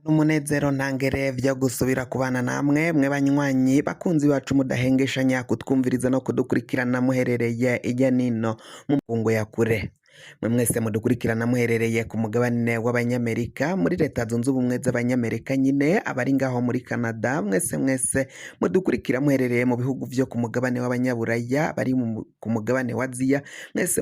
N'umunezero ntangere vyo gusubira kubana namwe mwe banywanyi bakunzi bacu mudahengeshanya kutwumviriza no kudukurikirana muherereye irya nino mu mpungu ya kure. Mwe mwese mudukurikirana muherereye ku mugabane w'abanyamerika muri leta zunze ubumwe z'abanyamerika nyine abari ngaho muri Canada mwese mudukurikira muherereye mu bihugu vyo ku mugabane w'abanyaburaya bari ku mugabane wa Aziya mwese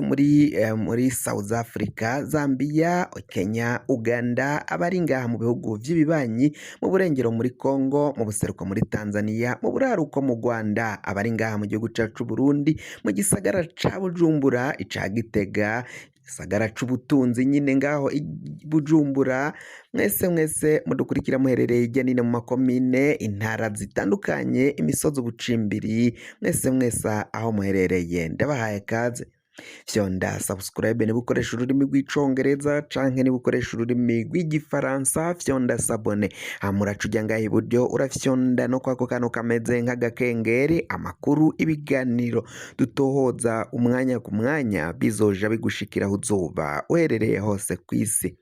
muri South Africa, Zambia, Kenya, Uganda, abari ngaha mu bihugu vy'ibibanyi mu burengero muri Congo, mu buseruko muri Tanzania, mu buraruko mu Rwanda, abari ngaha mu gihugu cacu Burundi mu gisagara ca Bujumbura, ica Gitega, gisagara c'ubutunzi nyine ngaho Bujumbura, mwese mudukurikira muherereye hirya nino mu makomine, intara zitandukanye, imisozi, ubucimbiri, mwese aho muherereye ndabahaye kaze. Fyonda subscribe niba ukoresha ururimi rw'icongereza canke niba ukoresha ururimi rw'igifaransa fyonda sabone, hamuraca ujya ngaha iburyo urafyonda no kwako kantu kameze nk'agakengeri, amakuru, ibiganiro dutohoza umwanya ku mwanya bizoja bigushikira aho uzoba uherereye hose kw'isi.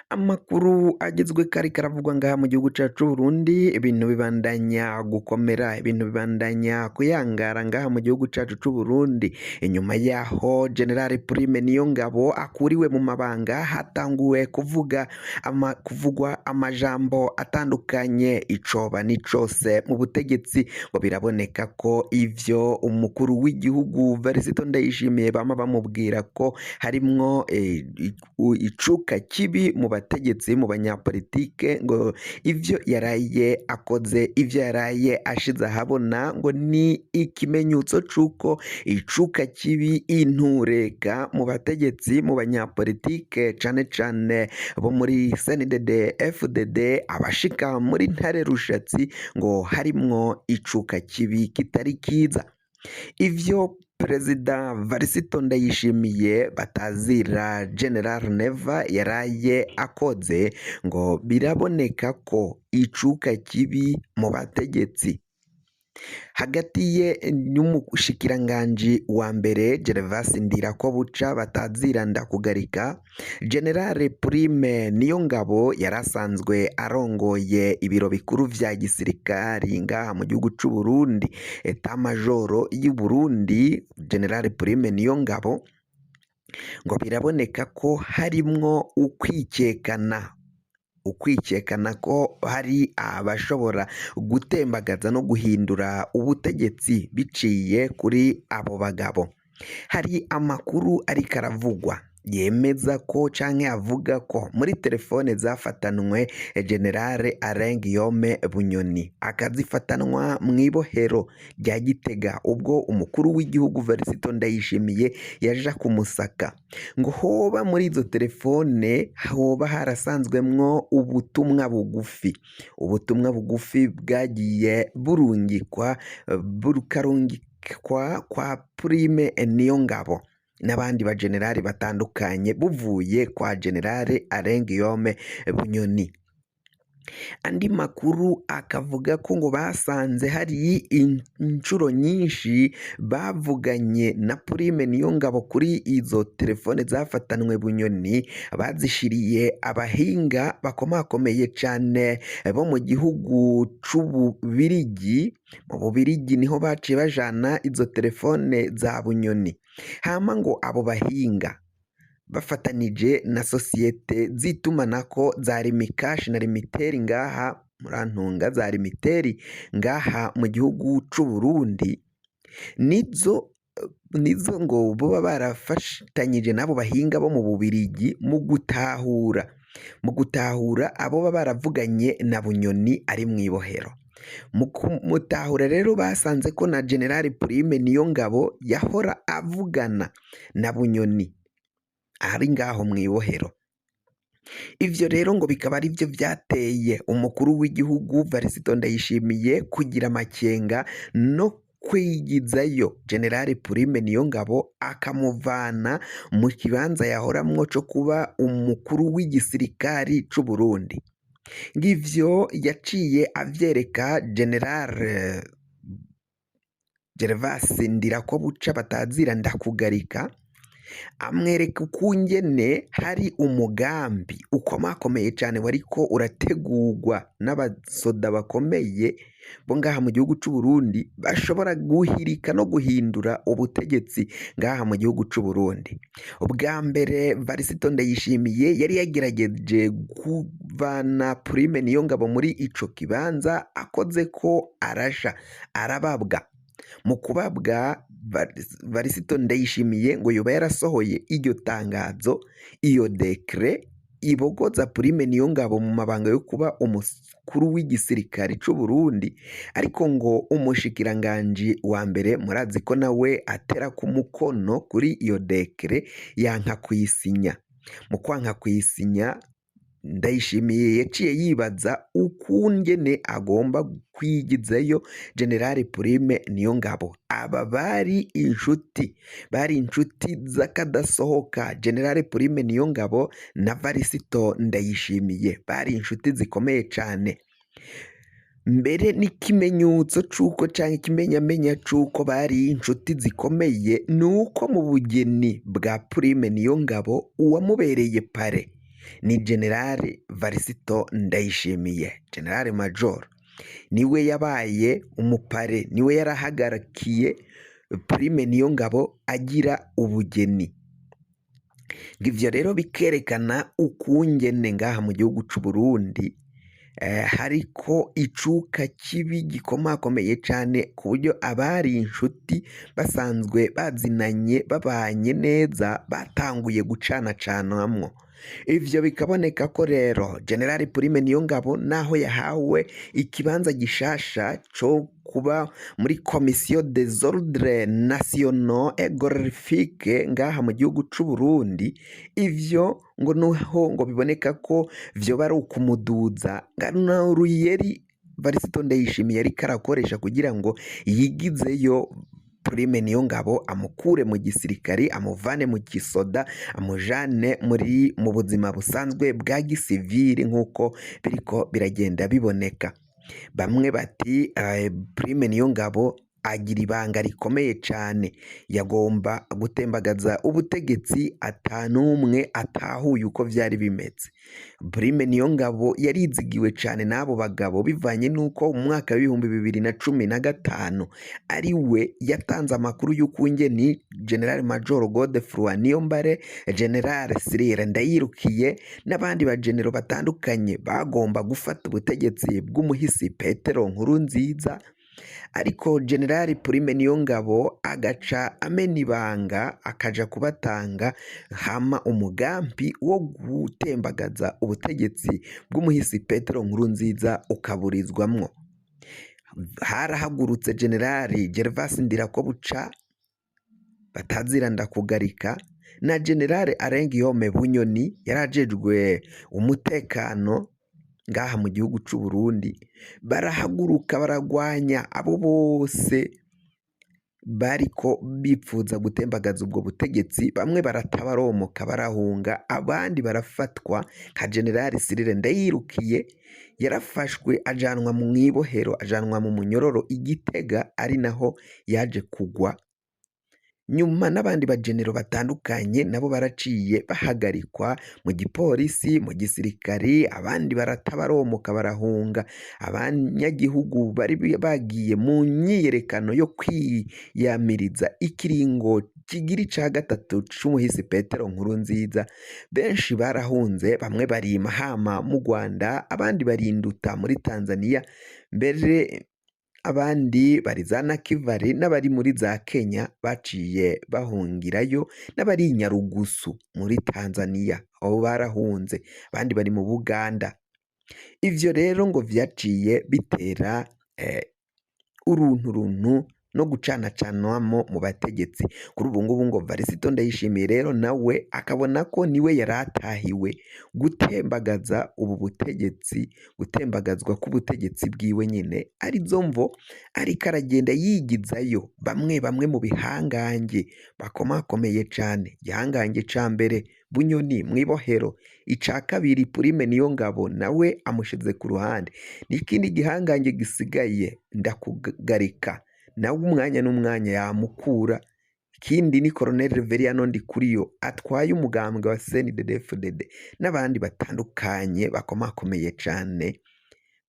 Amakuru agezwe kari karavugwa ngaha mu gihugu cacu Burundi, ibintu bibandanya gukomera, ibintu bibandanya kuyangara ngaha mu gihugu cacu c'u Burundi. Inyuma yaho General Prime Niyongabo akuriwe mu mabanga, hatanguwe kuvugwa amajambo atandukanye, icoba ni cose mu butegetsi ngo biraboneka ko ivyo umukuru w'igihugu Varisito Ndayishimiye bama bamubwira ko harimwo icuka kibi mu bategetsi, mu banyapolitike, ngo ivyo yaraye akoze, ivyo yaraye ashize ahabona ngo ni ikimenyetso c'uko icuka kibi, intureka mu bategetsi, mu banyapolitike cane bo muri CNDD FDD, abashika muri Ntare Rushatsi ngo harimwo icuka kibi kitari kiza. Ivyo Perezida Varisito Ndayishimiye batazira General Neva yaraye akoze ngo biraboneka ko icuka kibi mu bategetsi hagati ye n'umushikiranganji wa mbere Gervas Ndirakobuca batazira Ndakugarika. General Prime Niyongabo yarasanzwe arongoye ibiro bikuru vya gisirikari ngaha mu gihugu c'u Burundi, Etat Majoro y'u Burundi. General Prime Niyongabo ngo biraboneka ko harimwo ukwikekana ko hari abashobora gutembagaza no guhindura ubutegetsi biciye kuri abo bagabo. Hari amakuru ariko aravugwa yemeza ko canke avuga ko muri telefone zafatanwe General Alain Guillaume Bunyoni akazifatanwa mw'ibohero rya Gitega ubwo umukuru w'igihugu Varisito Ndayishimiye yaja kumusaka, ngo hoba muri izo telefone hoba harasanzwemwo ubutumwa bugufi bwagiye bukarungikwa kwa Prime Niyongabo n'abandi bajenerali batandukanye buvuye kwa General Alain Guillaume Bunyoni. Andi makuru akavuga ko ngo basanze hari inshuro nyinshi bavuganye na Prime Niyongabo kuri izo telefone zafatanwe Bunyoni, bazishiriye abahinga bakomakomeye cane bo mu gihugu c'Ububirigi. Mu Bubirigi niho baciye bajana izo telefone za Bunyoni, hama ngo abo bahinga bafatanije na sosiyete zitumanako za Rimikash na Rimiteri ngaha murantunga, za Rimiteri ngaha mu gihugu c'u Burundi, nizo ngo boba barafatanyije nabo bahinga bo mu Bubirigi mu gutahura abo baba baravuganye na Bunyoni ari mw'ibohero. Mutahura rero basanze ko na General Prime Niyongabo yahora avugana na Bunyoni ari ngaho mw'ibohero. Ivyo rero ngo bikaba ari byo vyateye umukuru w'igihugu Varisito Ndayishimiye kugira amakenga no kwigizayo General Prime Niyongabo akamuvana mu kibanza yahoramwo co kuba umukuru w'igisirikari c'u Burundi. Ngivyo yaciye avyereka General Gervas Ndirakobuca batazira Ndakugarika, amwereka ukungene hari umugambi ukomakomeye cyane wariko urategurwa n'abasoda bakomeye bo ngaha mu gihugu c'u Burundi bashobora guhirika no guhindura ubutegetsi ngaha mu gihugu c'u Burundi. Ubwa mbere Varisito Ndayishimiye yari yagerageje kuvana Prime Niyongabo muri ico kibanza akoze ko arababwa. Mu kubabwa Varisito Ndayishimiye ngo yoba yarasohoye iryo tangazo, iyo dekre ibogoza Prime Niyongabo mu mabanga yo kuba umukuru w'igisirikare c'u Burundi, ariko ngo umushikiranganji wa mbere murazi ko nawe atera ku mukono kuri iyo dekre yanka kuyisinya. Mu kwanka kuyisinya Ndayishimiye yaciye yibaza ukungene agomba kwigizayo General Prime Niyongabo. Aba bari inshuti z'akadasohoka. General Prime Niyongabo na Varisito Ndayishimiye bari inshuti zikomeye cane. Mbere n'ikimenyetso c'uko canke ikimenyamenya c'uko bari inshuti zikomeye nuko mu bugeni bwa Prime Niyongabo uwamubereye pare ni General Varisito Ndayishimiye, General Major niwe yabaye umupare, niwe yarahagarakiye Prime Niyongabo agira ubugeni. Ngivyo rero bikerekana ukungene ngaha mu gihugu c'u Burundi hariko icuka kibi gikomakomeye cane, ku buryo abari inshuti basanzwe bazinanye babanye neza batanguye gucanacanamwo. Ivyo bikaboneka ko rero General Prime Niyongabo naho yahawe ikibanza gishasha co kuba muri Commission des Ordres Nationaux et Honorifiques ngaha mu gihugu c'u Burundi, ivyo ngo nuho ngo biboneka ko vyoba ari ukumuduza ngana uruyeri Varisito Ndayishimiye yariko arakoresha kugira ngo yigizeyo Prime Niyongabo, amukure mu gisirikari, amuvane mu gisoda, amujane mu buzima busanzwe bwa gisivili nk'uko biriko biragenda biboneka. Bamwe bati Prime Niyongabo agira ibanga rikomeye cane, yagomba gutembagaza ubutegetsi atanumwe atahuye uko vyari bimeze. Prime Niyongabo yarizigiwe cane n'abo bagabo bivanye nuko mu mwaka w'2015 ari we yatanze amakuru y'ukungene General Major Godefroid Niyombare, General Cyril Ndayirukiye n'abandi bagenero batandukanye bagomba gufata ubutegetsi bw'umuhisi Petero Nkurunziza, ariko General Prime Niyongabo agaca amena ibanga akaja kubatanga, hama umugambi wo gutembagaza ubutegetsi bw'umuhisi Petero Nkurunziza ukaburizwamwo. Harahagurutse General Gervas Ndirakobuca batazira ndakugarika na General Arengiyome Bunyoni yarajejwe umutekano ngaha mu gihugu c'u Burundi. Barahaguruka baragwanya abo bose bariko bipfuza gutembagaza ubwo butegetsi. Bamwe baratabaromoka barahunga, abandi barafatwa nka General Cyril Ndayirukiye yarafashwe ajanwa mu ibohero, ajanwa mu munyororo Igitega, ari naho yaje kugwa. Nyuma n'abandi bagenero batandukanye nabo baraciye bahagarikwa mu gipolisi, mu gisirikari, abandi baratabaromoka barahunga. Abanyagihugu bari bagiye mu myiyerekano yo kwiyamiriza ikiringo kigira ica gatatu c'umuhisi Petero Nkurunziza. Benshi barahunze, bamwe bari Mahama mu Rwanda, abandi barinduta muri Tanzania, mbere abandi bari za Nakivale n'abari muri za Kenya baciye bahungirayo, n'abari Nyarugusu muri Tanzania abo barahunze, abandi bari mu Buganda. Ivyo rero ngo vyaciye bitera urunturuntu no gucanacanwamo mu bategetsi. Kuri ubu ngubu ngo Varisito Ndayishimiye rero nawe akabona ko niwe yaratahiwe gutembagaza ubu butegetsi, gutembagazwa k'ubutegetsi bwiwe nyine, arizo mvo ariko aragenda yigizayo bamwe mu bihangange bakomakomeye cane. Igihangange ca mbere Bunyoni mwibohero, ica kabiri Prime Niyongabo nawe amushize ku ruhande, n'ikindi gihangange gisigaye Ndakugarika nawe umwanya n'umwanya yamukura ikindi ni Colonel Reveriyano Ndikuriyo atwaye umugambwe wa CNDD-FDD n'abandi batandukanye bakomakomeye cane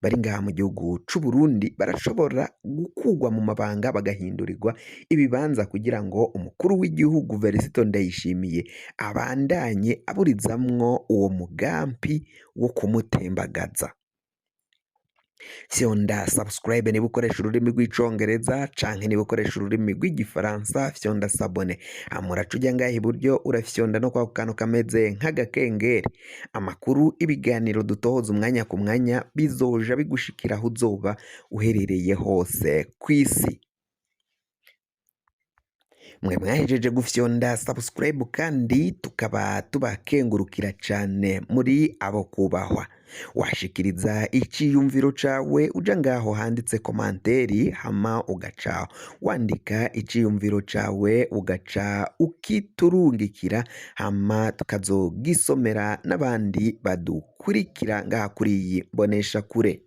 bari ngaha mu gihugu c'u Burundi barashobora gukugwa mu mabanga bagahindurirwa ibibanza kugira ngo umukuru w'igihugu Varisito Ndayishimiye abandanye aburizamwo uwo mugambi wo kumutembagaza. Fyonda subscribe niba ukoresha ururimi rw'icongereza canke niba ukoresha ururimi rw'igifaransa fyonda sabone amuraca ujya ngaha iburyo urafyonda no kwa kantu kameze nk'agakengeri amakuru ibiganiro dutohoza umwanya ku mwanya bizoja bigushikira aho uzoba uherereye hose kw'isi. Mwe mwahejeje gufyonda subscribe kandi tukaba tubakengurukira cane muri abo kubahwa washikiriza iciyumviro cawe uja ngaho handitse komanteri hama ugaca wandika iciyumviro cawe ugaca ukiturungikira hama tukazogisomera n'abandi badukurikira ngaha kuri iyi mbonesha kure.